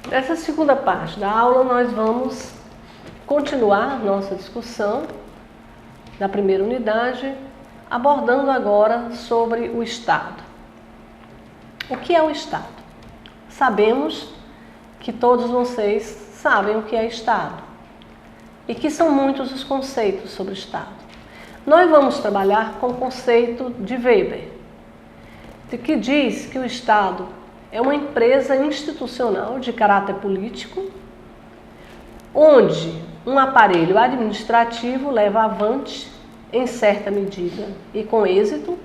Nessa segunda parte da aula, nós vamos continuar nossa discussão da primeira unidade, abordando agora sobre o Estado. O que é o Estado? Sabemos que todos vocês sabem o que é Estado e que são muitos os conceitos sobre o Estado. Nós vamos trabalhar com o conceito de Weber, que diz que o Estado é uma empresa institucional de caráter político, onde um aparelho administrativo leva avante, em certa medida e com êxito,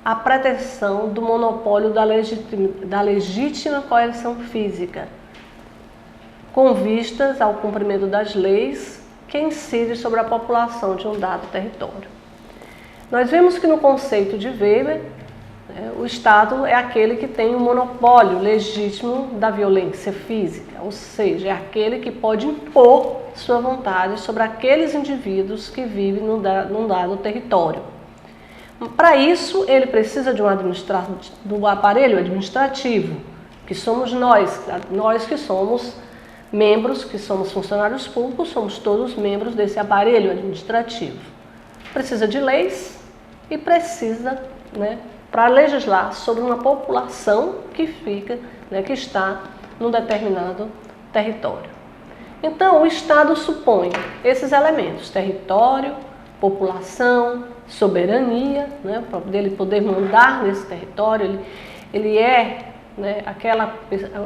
a pretensão do monopólio da legítima coerção física, com vistas ao cumprimento das leis que incidem sobre a população de um dado território. Nós vemos que no conceito de Weber, o Estado é aquele que tem o monopólio legítimo da violência física, ou seja, é aquele que pode impor sua vontade sobre aqueles indivíduos que vivem num dado território. Para isso, ele precisa de um aparelho administrativo, que somos nós que somos membros, que somos funcionários públicos, somos todos membros desse aparelho administrativo. Precisa de leis e precisa, para legislar sobre uma população que que está num determinado território. Então, o Estado supõe esses elementos: território, população, soberania, para ele poder mandar nesse território. Ele é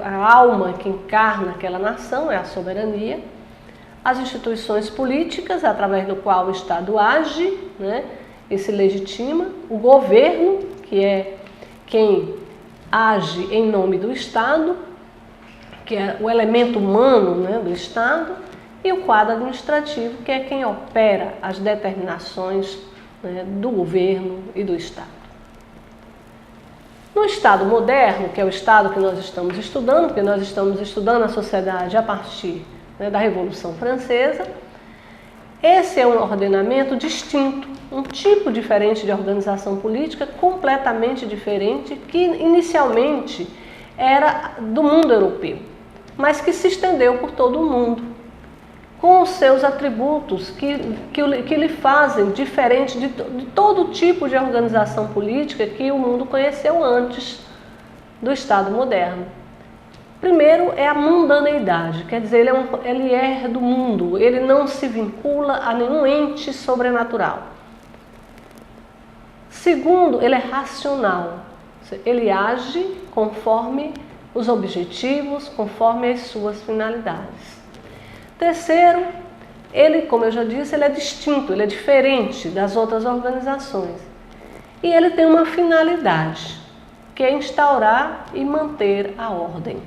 a alma que encarna aquela nação, é a soberania. As instituições políticas, através do qual o Estado age, e se legitima. O governo, que é quem age em nome do Estado, que é o elemento humano do Estado, e o quadro administrativo, que é quem opera as determinações do governo e do Estado. No Estado moderno, que é o Estado que nós estamos estudando, porque nós estamos estudando a sociedade a partir da Revolução Francesa, esse é um ordenamento distinto, um tipo diferente de organização política, completamente diferente, que inicialmente era do mundo europeu, mas que se estendeu por todo o mundo, com os seus atributos que lhe fazem diferente de todo tipo de organização política que o mundo conheceu antes do Estado moderno. Primeiro é a mundaneidade, quer dizer, ele é do mundo, ele não se vincula a nenhum ente sobrenatural. Segundo, ele é racional, ele age conforme os objetivos, conforme as suas finalidades. Terceiro, ele, como eu já disse, ele é distinto, ele é diferente das outras organizações. E ele tem uma finalidade, que é instaurar e manter a ordem.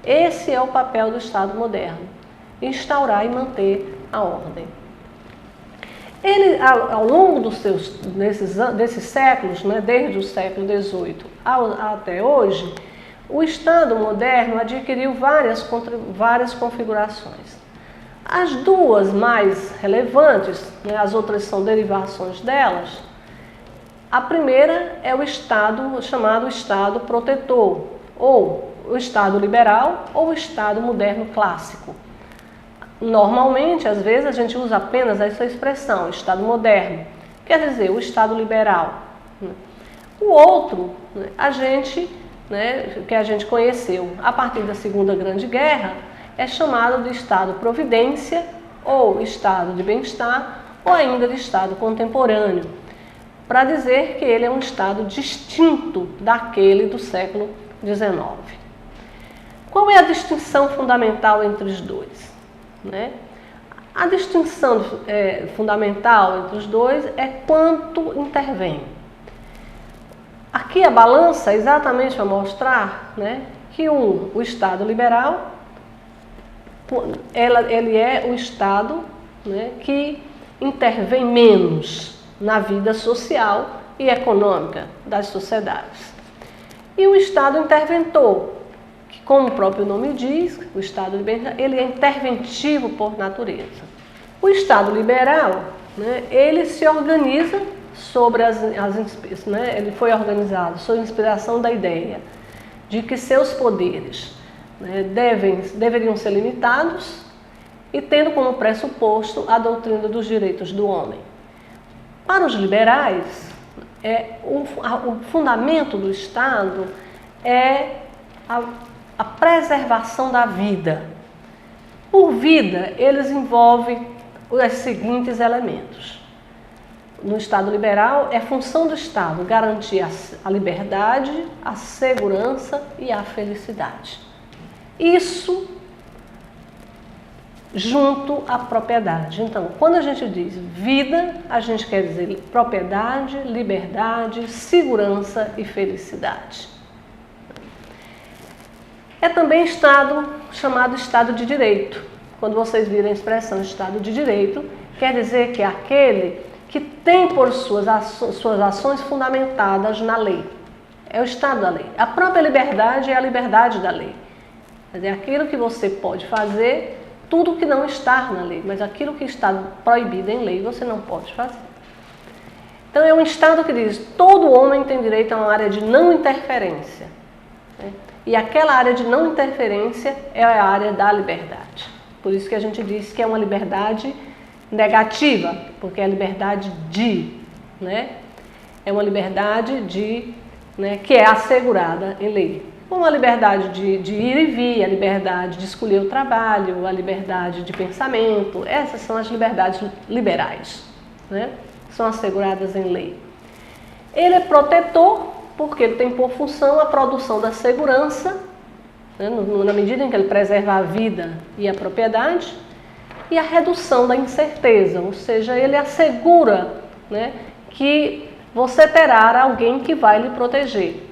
Esse é o papel do Estado moderno, instaurar e manter a ordem. Ele, ao longo desses séculos, desde o século XVIII até hoje, o Estado moderno adquiriu várias configurações. As duas mais relevantes, as outras são derivações delas. A primeira é o Estado chamado Estado protetor, ou o Estado liberal, ou o Estado moderno clássico. Normalmente, às vezes, a gente usa apenas essa expressão, Estado moderno, quer dizer, o Estado liberal. O outro, que a gente conheceu a partir da Segunda Grande Guerra, é chamado de Estado Providência, ou Estado de Bem-Estar, ou ainda de Estado Contemporâneo, para dizer que ele é um Estado distinto daquele do século XIX. Qual é a distinção fundamental entre os dois? A distinção fundamental entre os dois é quanto intervém. Aqui a balança é exatamente para mostrar que o Estado liberal ele é o Estado que intervém menos na vida social e econômica das sociedades. E o Estado interventor, que, como o próprio nome diz, o Estado liberal, ele é interventivo por natureza. O Estado liberal, ele se organiza sobre ele foi organizado sob a inspiração da ideia de que seus poderes né, deveriam ser limitados e tendo como pressuposto a doutrina dos direitos do homem. Para os liberais, o fundamento do Estado é a preservação da vida. Por vida, eles envolvem os seguintes elementos. No Estado liberal, é função do Estado garantir a liberdade, a segurança e a felicidade. Isso junto à propriedade. Então, quando a gente diz vida, a gente quer dizer propriedade, liberdade, segurança e felicidade. É também Estado chamado Estado de Direito. Quando vocês viram a expressão Estado de Direito, quer dizer que é aquele que tem por suas ações fundamentadas na lei. É o Estado da lei. A própria liberdade é a liberdade da lei. Quer dizer, aquilo que você pode fazer, tudo que não está na lei, mas aquilo que está proibido em lei, você não pode fazer. Então é um Estado que diz, todo homem tem direito a uma área de não interferência. Né? E aquela área de não interferência é a área da liberdade. Por isso que a gente diz que é uma liberdade negativa, porque é a liberdade de, né? É uma liberdade de, né, que é assegurada em lei. Como a liberdade de ir e vir, a liberdade de escolher o trabalho, a liberdade de pensamento, essas são as liberdades liberais, né? São asseguradas em lei. Ele é protetor porque ele tem por função a produção da segurança, né, na medida em que ele preserva a vida e a propriedade, e a redução da incerteza, ou seja, ele assegura, né, que você terá alguém que vai lhe proteger.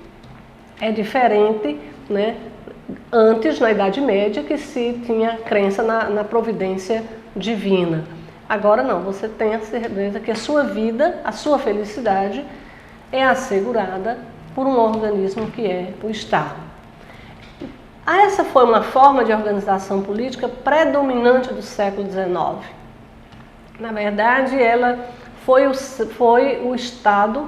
É diferente, né, antes, na Idade Média, que se tinha crença na providência divina. Agora não, você tem a certeza que a sua vida, a sua felicidade é assegurada por um organismo que é o Estado. Essa foi uma forma de organização política predominante do século XIX. Na verdade, ela foi o Estado,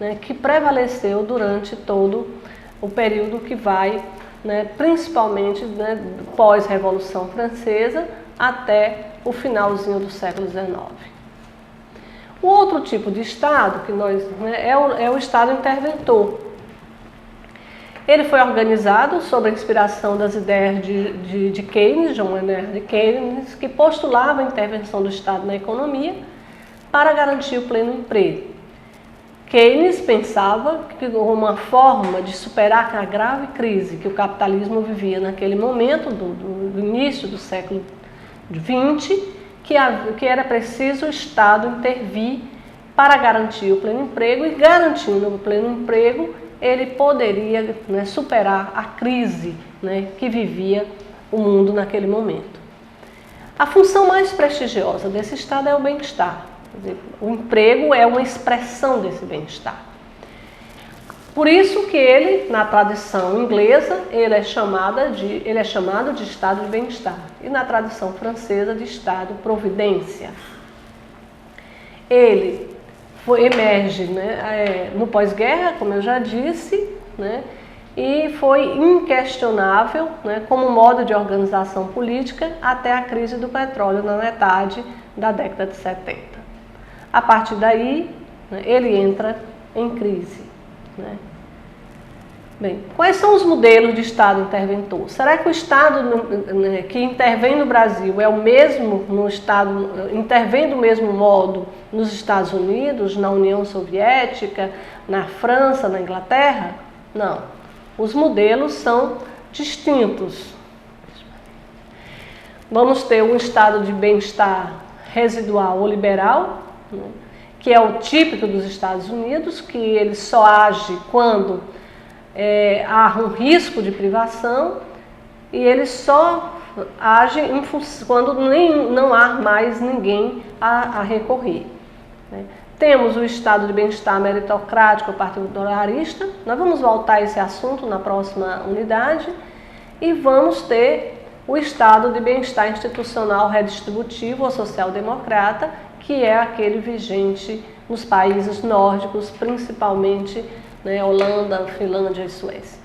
né, que prevaleceu durante todo o período que vai, né, principalmente, né, pós-Revolução Francesa até o finalzinho do século XIX. O outro tipo de Estado que né, é o Estado interventor. Ele foi organizado sob a inspiração das ideias de Keynes, John Maynard Keynes, que postulava a intervenção do Estado na economia para garantir o pleno emprego. Keynes pensava que uma forma de superar a grave crise que o capitalismo vivia naquele momento, do início do século XX, que era preciso o Estado intervir para garantir o pleno emprego, e garantindo o pleno emprego, ele poderia, né, superar a crise, né, que vivia o mundo naquele momento. A função mais prestigiosa desse Estado é o bem-estar. O emprego é uma expressão desse bem-estar. Por isso que ele, na tradição inglesa, ele é chamado de Estado de bem-estar. E na tradição francesa, de Estado-providência. Ele emerge, né, no pós-guerra, como eu já disse, né, e foi inquestionável, né, como modo de organização política até a crise do petróleo na metade da década de 70. A partir daí, né, ele entra em crise. Né? Bem, quais são os modelos de Estado interventor? Será que o Estado, né, que intervém no Brasil é o mesmo no Estado, intervém do mesmo modo nos Estados Unidos, na União Soviética, na França, na Inglaterra? Não. Os modelos são distintos. Vamos ter um estado de bem-estar residual ou liberal, né, que é o típico dos Estados Unidos, que ele só age quando há um risco de privação, e ele só age quando não há mais ninguém a recorrer. Né. Temos o estado de bem-estar meritocrático particularista. Nós vamos voltar a esse assunto na próxima unidade. E vamos ter o estado de bem-estar institucional redistributivo ou social-democrata, que é aquele vigente nos países nórdicos, principalmente, né, Holanda, Finlândia e Suécia.